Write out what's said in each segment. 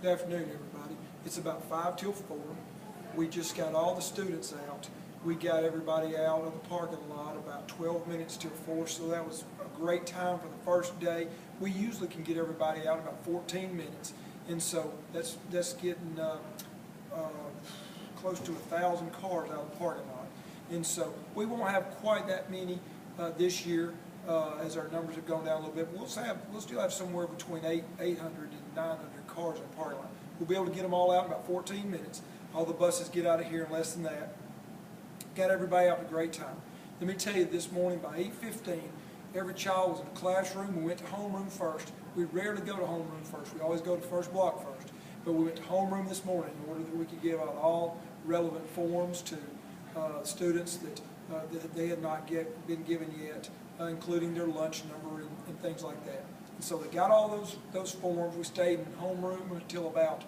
Good afternoon, everybody. It's about 5 till 4. We just got all the students out. We got everybody out of the parking lot about 12 minutes till 4, so that was a great time for the first day. We usually can get everybody out in about 14 minutes, and so that's getting close to 1,000 cars out of the parking lot. And so we won't have quite that many this year as our numbers have gone down a little bit. We'll still have somewhere between 800 and 900 cars in the parking lot. We'll be able to get them all out in about 14 minutes. All the buses get out of here in less than that. Got everybody out in a great time. Let me tell you, this morning by 8:15, every child was in a classroom. We went to homeroom first. We rarely go to homeroom first. We always go to first block first. But we went to homeroom this morning in order that we could give out all relevant forms to students that they had not been given yet, including their lunch number and things like that. And so they got all those forms. We stayed in homeroom until about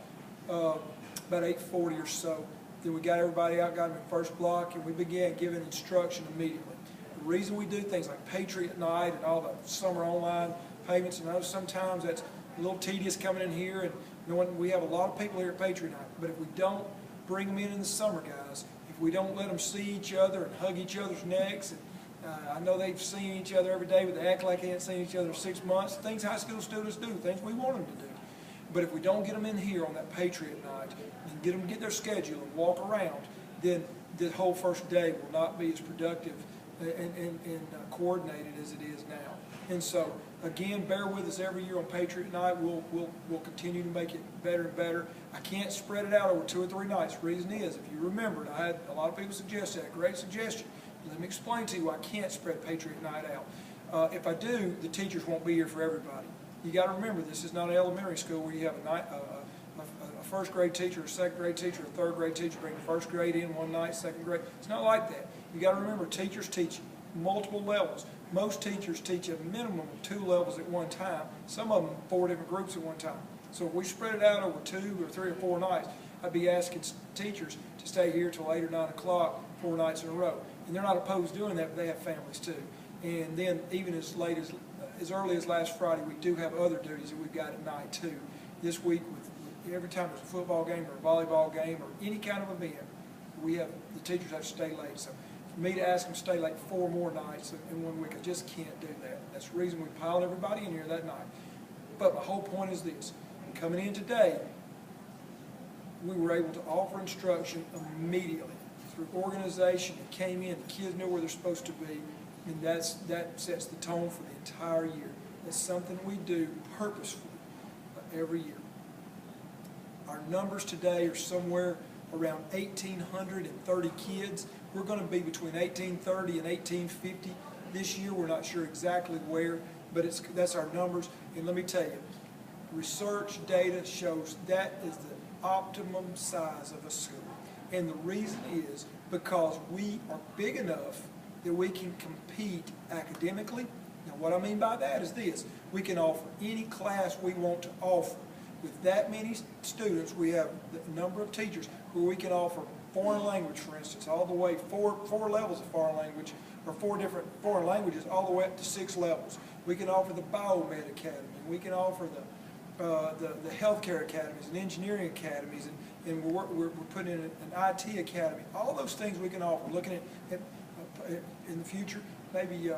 8:40 or so. Then we got everybody out, got them in first block, and we began giving instruction immediately. The reason we do things like Patriot Night and all the summer online payments, and I know sometimes that's a little tedious coming in here, and knowing we have a lot of people here at Patriot Night, but if we don't bring them in the summer, guys, if we don't let them see each other and hug each other's necks, and I know they've seen each other every day, but they act like they haven't seen each other in 6 months, things high school students do, things we want them to do. But if we don't get them in here on that Patriot Night and get them to get their schedule and walk around, then the whole first day will not be as productive and coordinated as it is now. And so, again, bear with us every year on Patriot Night. We'll continue to make it better and better. I can't spread it out over 2 or 3 nights. The reason is, if you remembered, I had a lot of people suggest that. Great suggestion. Let me explain to you why I can't spread Patriot Night out. If I do, the teachers won't be here for everybody. You got to remember, this is not an elementary school where you have a first grade teacher, a second grade teacher, a third grade teacher bring the first grade in one night, second grade. It's not like that. You got to remember, teachers teach multiple levels. Most teachers teach a minimum of 2 levels at one time. Some of them 4 different groups at one time. So if we spread it out over 2 or 3 or 4 nights, I'd be asking teachers to stay here till 8 or 9 o'clock 4 nights in a row. And they're not opposed to doing that, but they have families too. And then even as early as last Friday, we do have other duties that we've got at night too. This week, every time there's a football game or a volleyball game or any kind of event, the teachers have to stay late. So for me to ask them to stay late 4 more nights in 1 week, I just can't do that. That's the reason we piled everybody in here that night. But my whole point is this: coming in today, we were able to offer instruction immediately through organization that came in. The kids know where they're supposed to be, and that sets the tone for the entire year. It's something we do purposefully every year. Our numbers today are somewhere around 1,830 kids. We're going to be between 1,830 and 1,850 this year. We're not sure exactly where, but that's our numbers. And let me tell you, research data shows that is the optimum size of a school. And the reason is because we are big enough that we can compete academically. Now, what I mean by that is this: we can offer any class we want to offer. With that many students, we have the number of teachers where we can offer foreign language, for instance, all the way four levels of foreign language, or 4 different foreign languages, all the way up to 6 levels. We can offer the Biomed Academy. We can offer the healthcare academies and engineering academies, and we're putting in an IT academy. All those things we can offer. Looking at in the future, maybe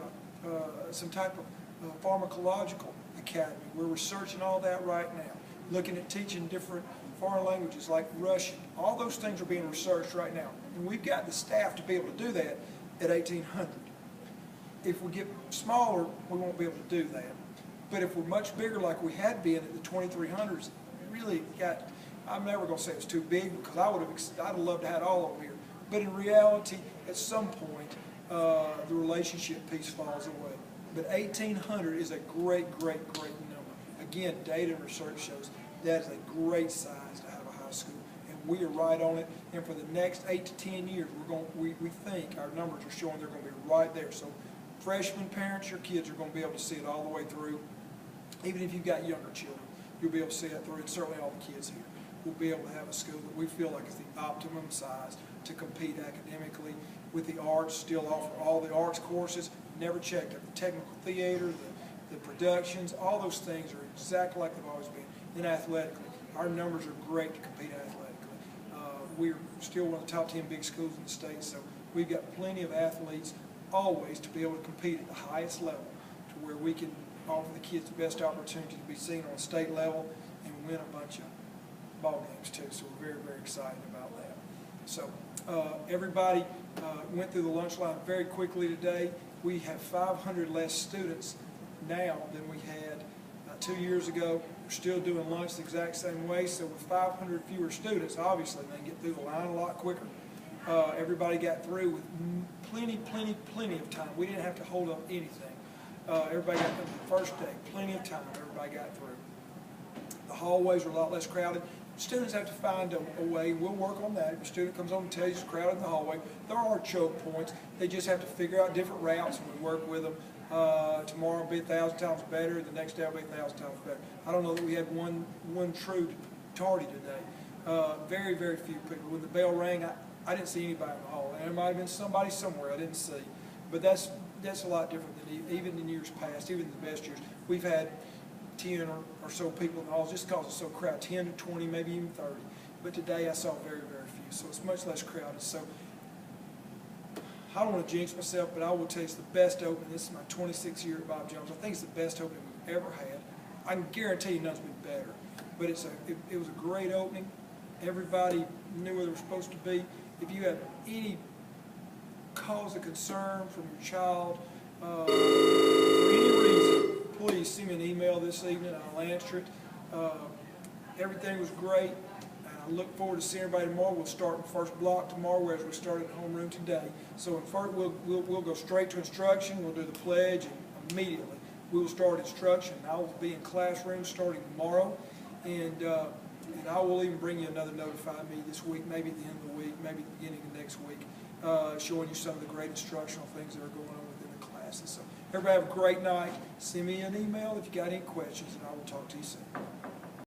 some type of pharmacological academy. We're researching all that right now. Looking at teaching different foreign languages like Russian. All those things are being researched right now. And we've got the staff to be able to do that at 1,800. If we get smaller, we won't be able to do that. But if we're much bigger like we had been at the 2,300s, really got, I'm never going to say it's too big, because I'd have loved to have it all over here. But in reality, at some point, the relationship piece falls away. But 1,800 is a great number. Again, data and research shows that is a great size to have a high school, and we are right on it. And for the next 8 to 10 years, we think our numbers are showing they're going to be right there. So, freshman parents, your kids are going to be able to see it all the way through. Even if you've got younger children, you'll be able to see it through. And certainly all the kids here will be able to have a school that we feel like is the optimum size to compete academically. With the arts, still offer all the arts courses. Never checked it. The technical theater, the productions, all those things are exactly like they've always been. Then athletically, our numbers are great to compete athletically. We're still one of the top 10 big schools in the state, so we've got plenty of athletes always to be able to compete at the highest level, to where we can offer the kids the best opportunity to be seen on a state level and win a bunch of ball games too. So we're very, very excited about that. So everybody went through the lunch line very quickly today. We have 500 less students now than we had 2 years ago. We're still doing lunch the exact same way, so with 500 fewer students, obviously they can get through the line a lot quicker. Everybody got through with plenty of time. We didn't have to hold up anything. Everybody got through the first day, plenty of time, everybody got through. The hallways are a lot less crowded. Students have to find a way. We'll work on that. If a student comes on and tells you it's crowded in the hallway, there are choke points. They just have to figure out different routes, and we work with them. Tomorrow will be 1,000 times better. The next day will be 1,000 times better. I don't know that we had one true tardy today. Very, very few people. When the bell rang, I didn't see anybody in the hall. And there might have been somebody somewhere I didn't see. But that's a lot different than even in years past, even in the best years. We've had 10 or so people in the halls just because it's so crowded, 10 to 20, maybe even 30. But today I saw very, very few, so it's much less crowded. So I don't want to jinx myself, but I will tell you it's the best opening. This is my 26th year at Bob Jones. I think it's the best opening we've ever had. I can guarantee you none's been better. But it was a great opening. Everybody knew where they were supposed to be. If you have any cause of concern from your child for any reason, please send me an email this evening. I'll answer it. Everything was great. And I look forward to seeing everybody tomorrow. We'll start in the first block tomorrow, whereas we started in homeroom today. So in first, we'll go straight to instruction. We'll do the pledge, and immediately we will start instruction. I will be in classrooms starting tomorrow, and I will even bring you another Notify Me this week, maybe at the end of the week, maybe at the beginning of next week, showing you some of the great instructional things that are going on within the classes. So everybody have a great night. Send me an email if you got any questions, and I will talk to you soon.